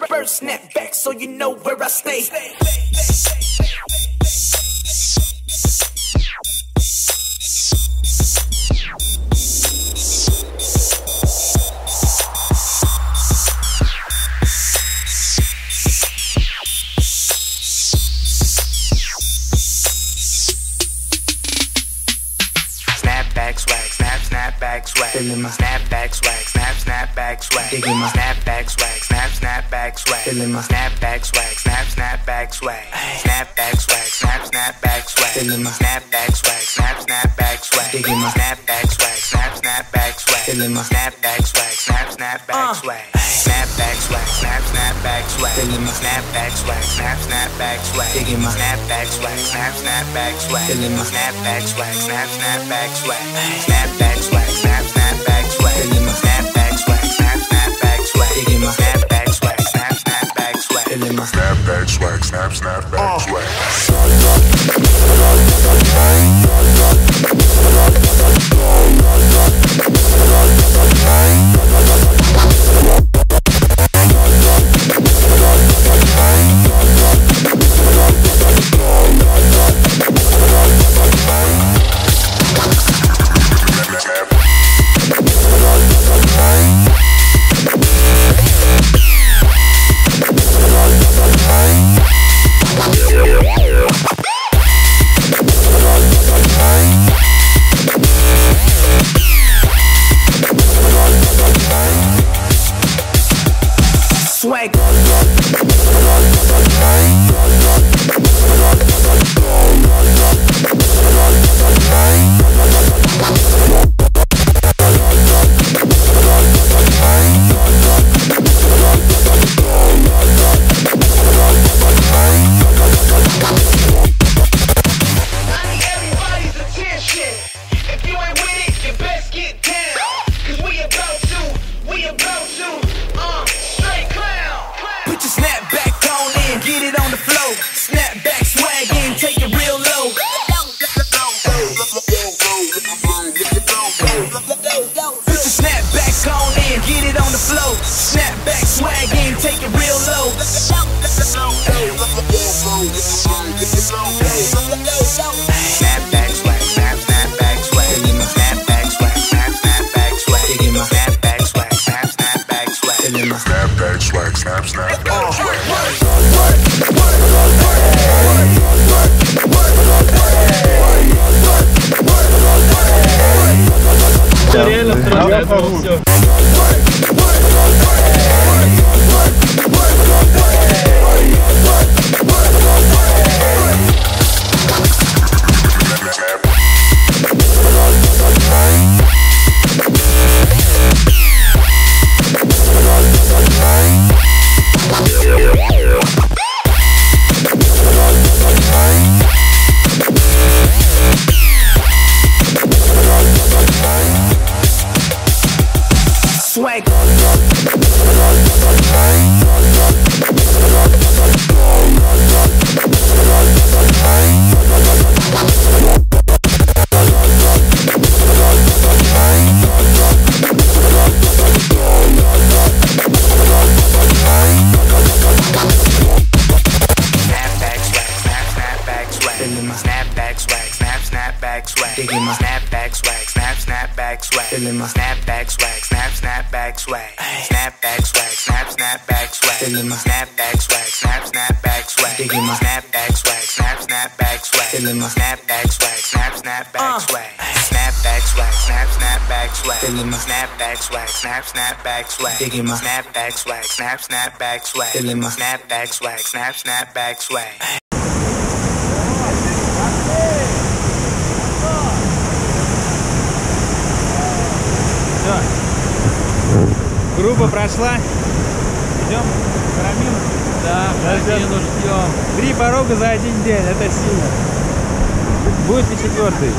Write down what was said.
First snap back so you know where I stay. Snapback swag, snapback swag. Feeling my snapback swag, snapback swag. Digging my snapback swag, snapback swag. Feeling my snapback swag, snapback swag. Snapback swag, snapback swag. Feeling my snapback swag, snapback swag. Digging my snapback swag, snapback swag. Feeling my snapback swag, snapback swag. Snapback swag, snapback swag. Feeling my snapback swag, snapback swag. Digging my snapback swag, snapback swag. Feeling my snapback swag, snapback swag. Snapback swag, snapback swag. Feeling my snapback swag, snapback swag. Digging my snapback swag, snapback swag. Feeling my snapback swag, snapback swag. swag. Put your snapback on in, get it on the flow. Snapback swag in, take it real low. Put your snapback on in, get it on the flow. Snapback swag in, take it real low. Snapback swag, snapback swag. Snapback swag, snapback swag. Snapback swag, snapback swag. Snapback swag, snapback swag. Реально второй все. Swag. Snapback swag, snapback swag. Digging my snapback swag, snapback swag. Feeling my snapback swag, snapback swag. Snapback swag, snapback swag. Feeling my snapback swag, snapback swag. Digging my snapback swag, snapback swag. Feeling my snapback swag, snapback swag. Snapback swag, snapback swag. Feeling my snapback swag, snapback swag. Digging my snapback swag, snapback swag. Feeling my snapback swag, snapback swag. Все. Группа прошла. Идем к Карамину? Да, Карамину ждем. 3 порога за 1 день, это сильно. Будет ли 4-й?